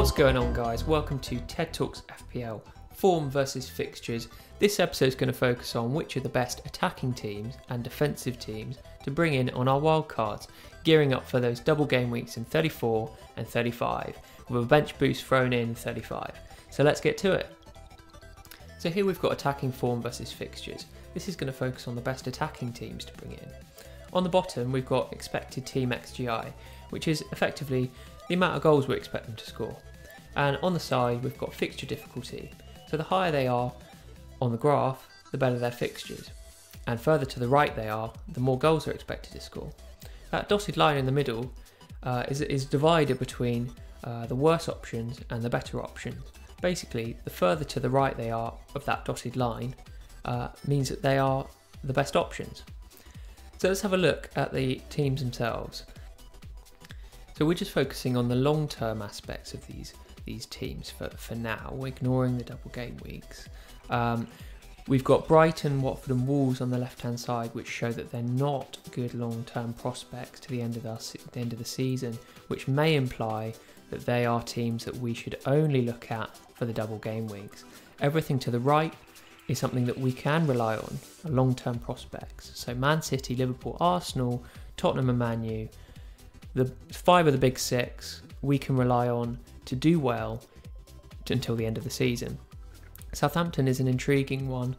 What's going on, guys? Welcome to TED Talks FPL, form versus fixtures. This episode is going to focus on which are the best attacking teams and defensive teams to bring in on our wildcards, gearing up for those double game weeks in 34 and 35, with a bench boost thrown in 35. So let's get to it. So here we've got attacking form versus fixtures. This is going to focus on the best attacking teams to bring in. On the bottom, we've got expected team XGI, which is effectively the amount of goals we expect them to score. And on the side, we've got fixture difficulty. So the higher they are on the graph, the better their fixtures. And further to the right they are, the more goals they're expected to score. That dotted line in the middle is divided between the worse options and the better options. Basically, the further to the right they are of that dotted line means that they are the best options. So let's have a look at the teams themselves. So we're just focusing on the long-term aspects of these teams for now. We're ignoring the double game weeks. We've got Brighton, Watford and Wolves on the left-hand side, which show that they're not good long-term prospects to the end of the season, which may imply that they are teams that we should only look at for the double game weeks. Everything to the right is something that we can rely on, long-term prospects. So Man City, Liverpool, Arsenal, Tottenham and Man U, the 5 of the big 6 we can rely on to do well until the end of the season. Southampton is an intriguing one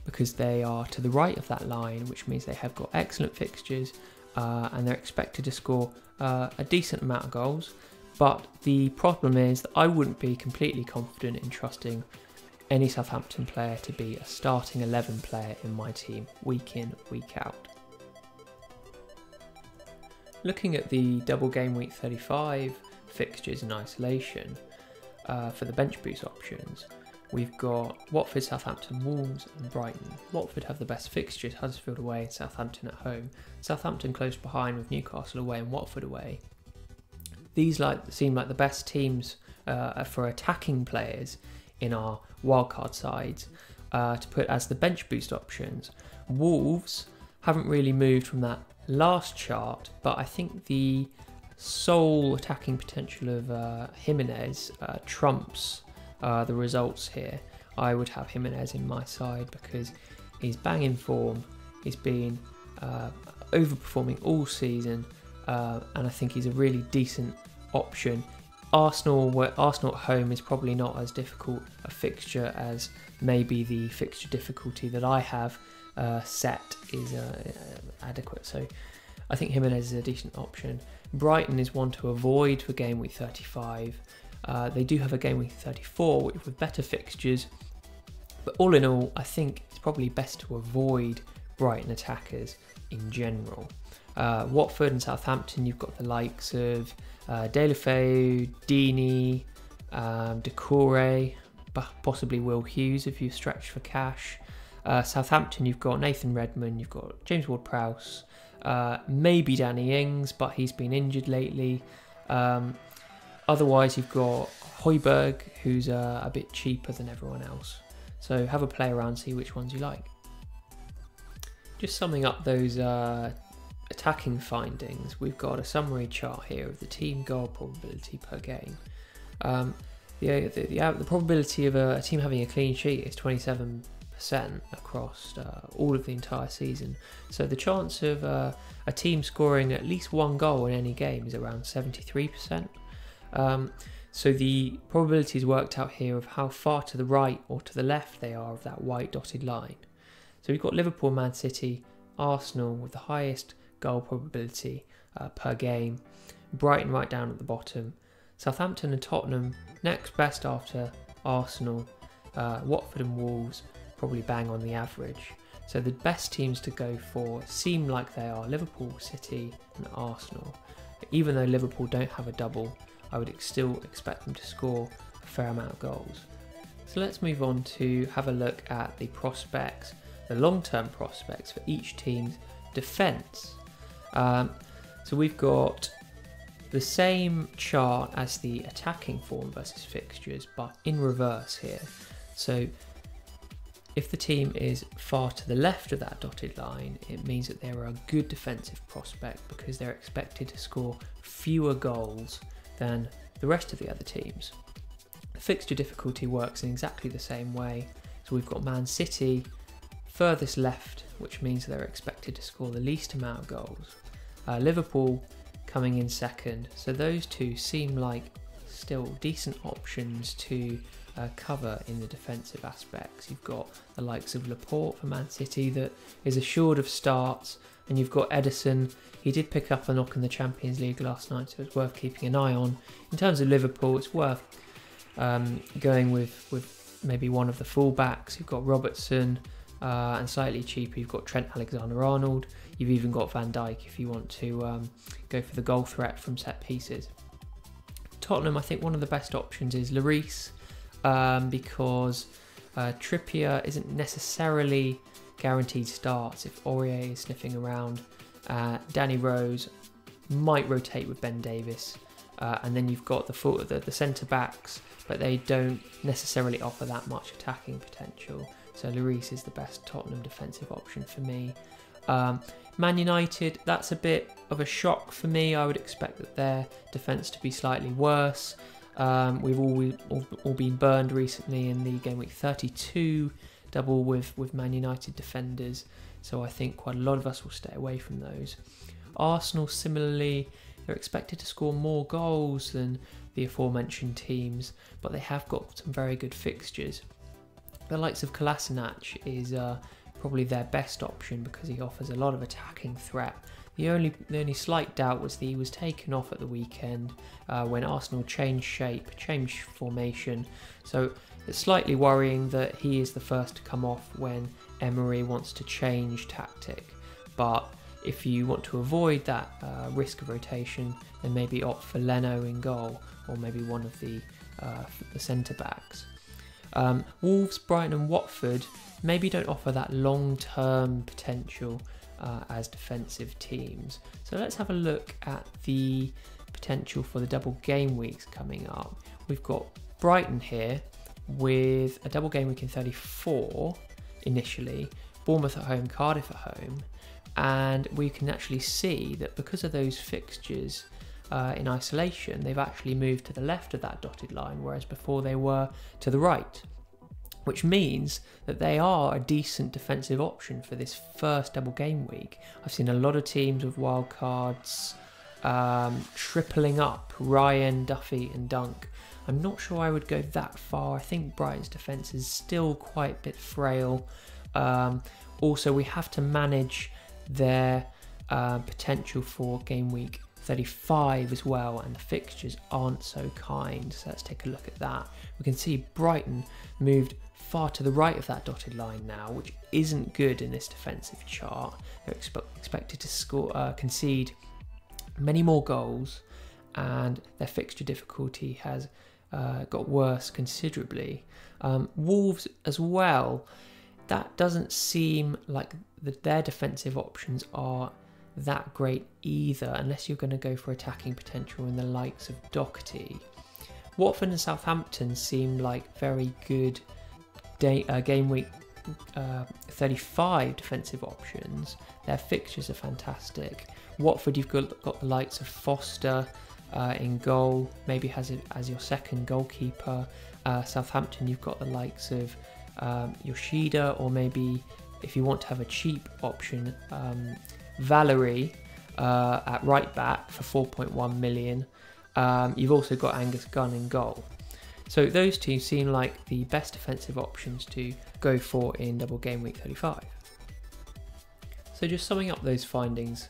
because they are to the right of that line, which means they have got excellent fixtures and they're expected to score a decent amount of goals. But the problem is that I wouldn't be completely confident in trusting any Southampton player to be a starting 11 player in my team week in, week out. Looking at the double game week 35 fixtures in isolation for the bench boost options, we've got Watford, Southampton, Wolves and Brighton. Watford have the best fixtures, Huddersfield away and Southampton at home. Southampton close behind with Newcastle away and Watford away. These seem like the best teams for attacking players in our wildcard sides to put as the bench boost options. Wolves haven't really moved from that last chart, but I think the sole attacking potential of Jimenez trumps the results here. I would have Jimenez in my side because he's bang in form, he's been overperforming all season, and I think he's a really decent option. Arsenal at home is probably not as difficult a fixture as maybe the fixture difficulty that I have set is adequate, so I think Jimenez is a decent option. Brighton is one to avoid for game week 35. They do have a game week 34 with better fixtures, but all in all I think it's probably best to avoid Brighton attackers in general. Watford and Southampton, you've got the likes of Deulofeu, Deeney, Decore, possibly Will Hughes if you stretch for cash. Southampton, you've got Nathan Redmond, you've got James Ward-Prowse, maybe Danny Ings, but he's been injured lately. Otherwise, you've got Højbjerg, who's a bit cheaper than everyone else. So have a play around, see which ones you like. Just summing up those attacking findings, we've got a summary chart here of the team goal probability per game. The probability of a team having a clean sheet is 27% across all of the entire season. So the chance of a team scoring at least one goal in any game is around 73%. So the probability is worked out here of how far to the right or to the left they are of that white dotted line. So we've got Liverpool, Man City, Arsenal with the highest goal probability per game, Brighton right down at the bottom, Southampton and Tottenham next best after Arsenal, Watford and Wolves probably bang on the average. So the best teams to go for seem like they are Liverpool, City and Arsenal. Even though Liverpool don't have a double, I would still expect them to score a fair amount of goals. So let's move on to have a look at the prospects, the long-term prospects for each team's defence. So we've got the same chart as the attacking form versus fixtures, but in reverse here. So if the team is far to the left of that dotted line, it means that they're a good defensive prospect because they're expected to score fewer goals than the rest of the other teams. The fixture difficulty works in exactly the same way. So we've got Man City furthest left, which means they're expected to score the least amount of goals. Liverpool coming in second, so those two seem like still decent options to cover in the defensive aspects. You've got the likes of Laporte for Man City that is assured of starts, and you've got Edison. He did pick up a knock in the Champions League last night, so it's worth keeping an eye on. In terms of Liverpool, it's worth going with maybe one of the fullbacks. You've got Robertson, and slightly cheaper you've got Trent Alexander-Arnold. You've even got Van Dijk if you want to go for the goal threat from set pieces. Tottenham, I think one of the best options is Lloris, because Trippier isn't necessarily guaranteed starts if Aurier is sniffing around. Danny Rose might rotate with Ben Davis, and then you've got the centre backs, but they don't necessarily offer that much attacking potential. So Lloris is the best Tottenham defensive option for me. Man United, that's a bit of a shock for me. I would expect that their defence to be slightly worse. We've all been burned recently in the game week 32 double with Man United defenders, so I think quite a lot of us will stay away from those. Arsenal, similarly, they're expected to score more goals than the aforementioned teams, but they have got some very good fixtures. The likes of Kolasinac is probably their best option because he offers a lot of attacking threat. The only slight doubt was that he was taken off at the weekend when Arsenal changed shape, changed formation. So it's slightly worrying that he is the first to come off when Emery wants to change tactic. But if you want to avoid that risk of rotation, then maybe opt for Leno in goal, or maybe one of the centre backs. Wolves, Brighton and Watford maybe don't offer that long-term potential as defensive teams. So let's have a look at the potential for the double game weeks coming up. We've got Brighton here with a double game week in 34 initially, Bournemouth at home, Cardiff at home, and we can actually see that because of those fixtures in isolation, they've actually moved to the left of that dotted line, whereas before they were to the right, which means that they are a decent defensive option for this first double game week. I've seen a lot of teams with wildcards tripling up Ryan, Duffy and Dunk. I'm not sure I would go that far. I think Brighton's defence is still quite a bit frail. Also, we have to manage their potential for game week 35 as well, and the fixtures aren't so kind, so let's take a look at that. We can see Brighton moved far to the right of that dotted line now, which isn't good in this defensive chart. They're expected to concede many more goals, and their fixture difficulty has got worse considerably. Wolves as well, that doesn't seem like their defensive options are that great either, unless you're going to go for attacking potential in the likes of Doherty. Watford and Southampton seem like very good game week 35 defensive options. Their fixtures are fantastic. Watford, you've got the likes of Foster in goal, maybe as your second goalkeeper. Southampton, you've got the likes of Yoshida, or maybe if you want to have a cheap option, Valerie at right back for 4.1 million. You've also got Angus Gunn in goal. So those two seem like the best defensive options to go for in double game week 35. So just summing up those findings,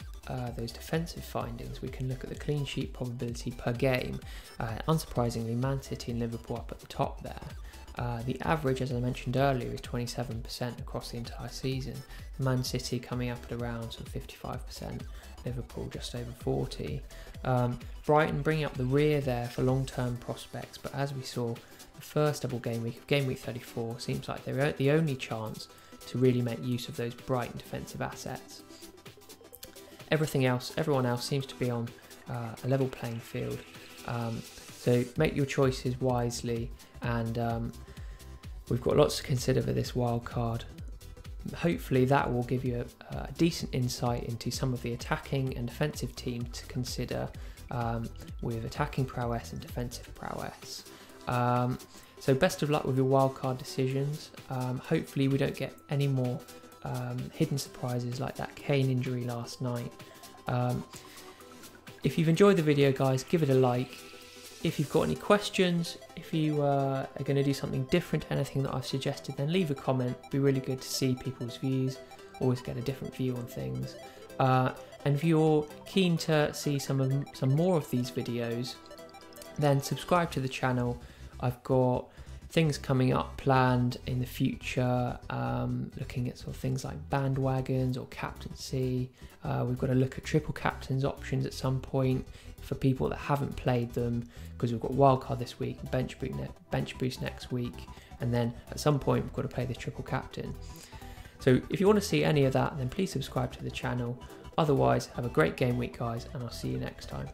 those defensive findings, we can look at the clean sheet probability per game. Unsurprisingly, Man City and Liverpool up at the top there. The average, as I mentioned earlier, is 27% across the entire season. Man City coming up at around sort of 55%, Liverpool just over 40%. Brighton bringing up the rear there for long-term prospects, but as we saw, the first double game week of game week 34 seems like they're the only chance to really make use of those Brighton defensive assets. Everyone else seems to be on a level playing field. So make your choices wisely, and we've got lots to consider for this wild card. Hopefully that will give you a decent insight into some of the attacking and defensive teams to consider with attacking prowess and defensive prowess. So best of luck with your wildcard decisions. Hopefully we don't get any more hidden surprises like that Kane injury last night. If you've enjoyed the video, guys, give it a like. If you've got any questions, if you are going to do something different to anything that I've suggested, then leave a comment. It'd be really good to see people's views. Always get a different view on things. And if you're keen to see some more of these videos, then subscribe to the channel. I've got things coming up planned in the future, looking at sort of things like bandwagons or captaincy. We've got to look at triple captains options at some point for people that haven't played them, because we've got wildcard this week, bench boost next week, and then at some point we've got to play the triple captain. So if you want to see any of that, then please subscribe to the channel. Otherwise, have a great game week, guys, and I'll see you next time.